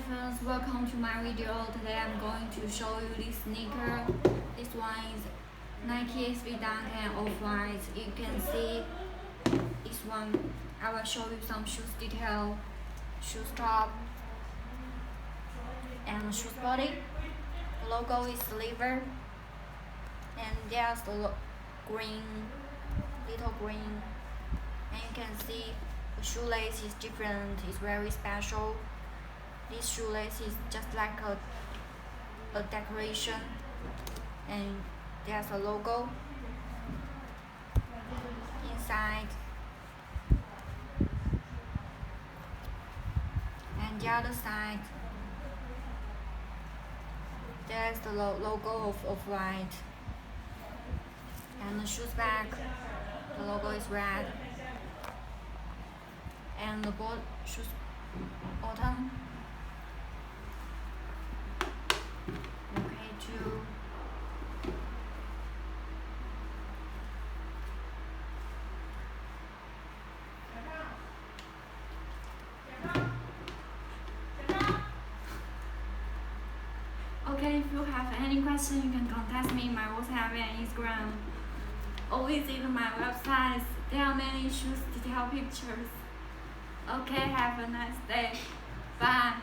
friends, welcome to my video. Today I'm going to show you this sneaker. This one is Nike SB Dunk and Off-White. You can see this one. I will show you some shoes detail, shoes top, and shoes body. The logo is silver, and there's the green, little green, and you can see the shoelace is different. It's very special. This shoelace is just like a decoration, and there's a logo inside, and the other side there's the logo of Off-White, and the shoes back, the logo is red, and the shoes bottom. Okay, if you have any question, you can contact me in my WhatsApp and Instagram, or visit my website. There are many shoes detail pictures. Okay, have a nice day. Bye.